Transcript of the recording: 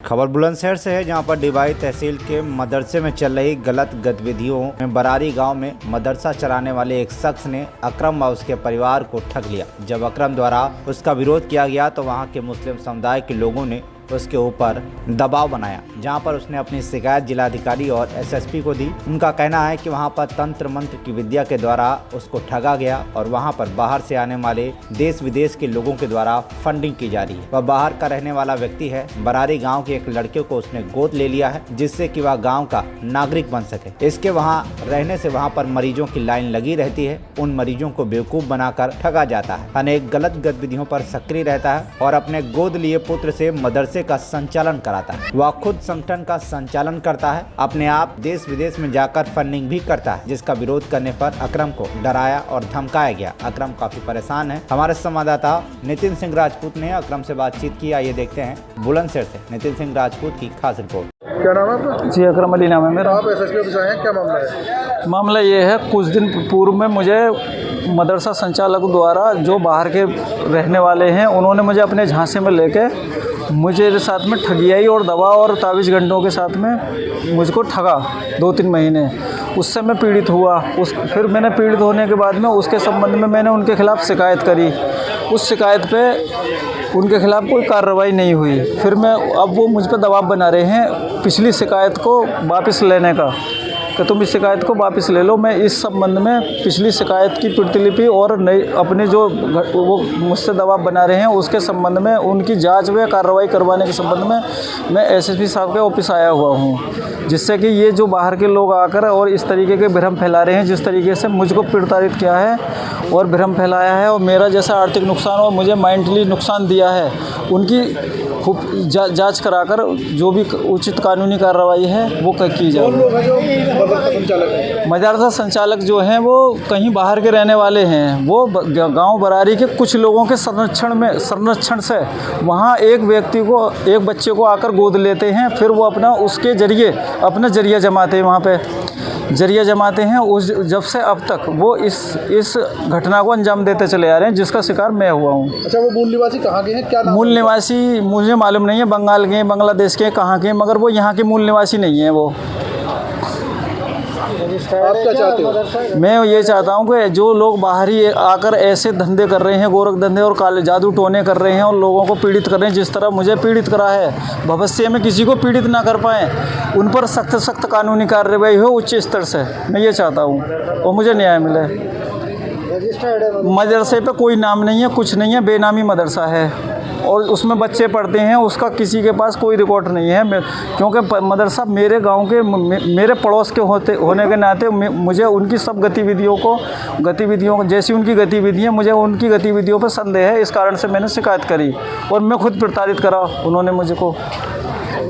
खबर बुलंदशहर से है, जहां पर डिबाई तहसील के मदरसे में चल रही गलत गतिविधियों में बरारी गांव में मदरसा चलाने वाले एक शख्स ने अकरम व उसके परिवार को ठग लिया। जब अकरम द्वारा उसका विरोध किया गया तो वहां के मुस्लिम समुदाय के लोगों ने उसके ऊपर दबाव बनाया, जहां पर उसने अपनी शिकायत जिलाधिकारी और एसएसपी को दी। उनका कहना है कि वहां पर तंत्र मंत्र की विद्या के द्वारा उसको ठगा गया और वहां पर बाहर से आने वाले देश विदेश के लोगों के द्वारा फंडिंग की जा रही है। वह बाहर का रहने वाला व्यक्ति है। बरारी गांव के एक लड़के को उसने गोद ले लिया है, जिससे कि वह गाँव का नागरिक बन सके। इसके वहाँ रहने से वहाँ पर मरीजों की लाइन लगी रहती है। उन मरीजों को बेवकूफ बनाकर ठगा जाता है। अनेक गलत गतिविधियों पर सक्रिय रहता है और अपने गोद लिए पुत्र से मदरसे का संचालन कराता है। वह खुद संगठन का संचालन करता है। अपने आप देश विदेश में जाकर फंडिंग भी करता है, जिसका विरोध करने पर अकरम को डराया और धमकाया गया। अकरम काफी परेशान है। हमारे संवाददाता नितिन सिंह राजपूत ने अकरम से बातचीत की। आइए देखते हैं बुलंदशहर से नितिन सिंह राजपूत की खास रिपोर्ट। क्या नाम है आपका? जी अकरम अली नाम है मेरा। आप एसएसपी ऑफिस आए हैं, क्या मामला है? मामला ये है, कुछ दिन पूर्व में मुझे मदरसा संचालक द्वारा जो बाहर के रहने वाले हैं, उन्होंने मुझे अपने झांसे में लेके मुझे साथ में ठगियाई और दवा और तावीज़ घंटों के साथ में मुझको ठगा 2-3 महीने। उससे मैं पीड़ित हुआ। फिर मैंने पीड़ित होने के बाद में उसके संबंध में मैंने उनके खिलाफ़ शिकायत करी। उस शिकायत पे उनके खिलाफ़ कोई कार्रवाई नहीं हुई। फिर अब वो मुझ पर दबाव बना रहे हैं पिछली शिकायत को वापस लेने का, कि तुम इस शिकायत को वापस ले लो। मैं इस संबंध में पिछली शिकायत की प्रतिलिपि और नई अपने जो वो मुझसे दबाव बना रहे हैं उसके संबंध में उनकी जांच व कार्रवाई करवाने के संबंध में मैं एसएसपी साहब के ऑफिस आया हुआ हूँ, जिससे कि ये जो बाहर के लोग आकर और इस तरीके के भ्रम फैला रहे हैं, जिस तरीके से मुझको प्रताड़ित किया है और भ्रम फैलाया है और मेरा जैसा आर्थिक नुकसान और मुझे मेंटली नुकसान दिया है, उनकी खूब जांच कराकर जो भी उचित कानूनी कार्रवाई है वो की जाए। मदरसा संचालक जो हैं वो कहीं बाहर के रहने वाले हैं। वो गांव बरारी के कुछ लोगों के संरक्षण से वहाँ एक बच्चे को आकर गोद लेते हैं। फिर वो उसके जरिए अपना जरिया जमाते हैं, वहाँ पे जरिया जमाते हैं। जब से अब तक वो इस घटना को अंजाम देते चले आ रहे हैं, जिसका शिकार मैं हुआ हूँ। अच्छा, वो मूल निवासी कहाँ के हैं, क्या नाम? मूल निवासी मुझे मालूम नहीं है, बंगाल के, बांग्लादेश के, कहाँ के, मगर वो यहाँ के मूल निवासी नहीं है। वो आप क्या चाहते हो? मैं ये चाहता हूँ कि जो लोग बाहरी आकर ऐसे धंधे कर रहे हैं, गोरख धंधे और काले जादू टोने कर रहे हैं और लोगों को पीड़ित कर रहे हैं, जिस तरह मुझे पीड़ित करा है, भविष्य में किसी को पीड़ित ना कर पाएँ, उन पर सख्त कानूनी कार्रवाई हो उच्च स्तर से। मैं ये चाहता हूँ और मुझे न्याय मिले। मदरसे पे कोई नाम नहीं है, कुछ नहीं है, बेनामी मदरसा है और उसमें बच्चे पढ़ते हैं। उसका किसी के पास कोई रिकॉर्ड नहीं है, क्योंकि मदरसा मेरे गांव के मेरे पड़ोस के होने के नाते मुझे उनकी सब गतिविधियों जैसी उनकी गतिविधियाँ, मुझे उनकी गतिविधियों पर संदेह है। इस कारण से मैंने शिकायत करी और मैं खुद प्रताड़ित करा उन्होंने मुझको।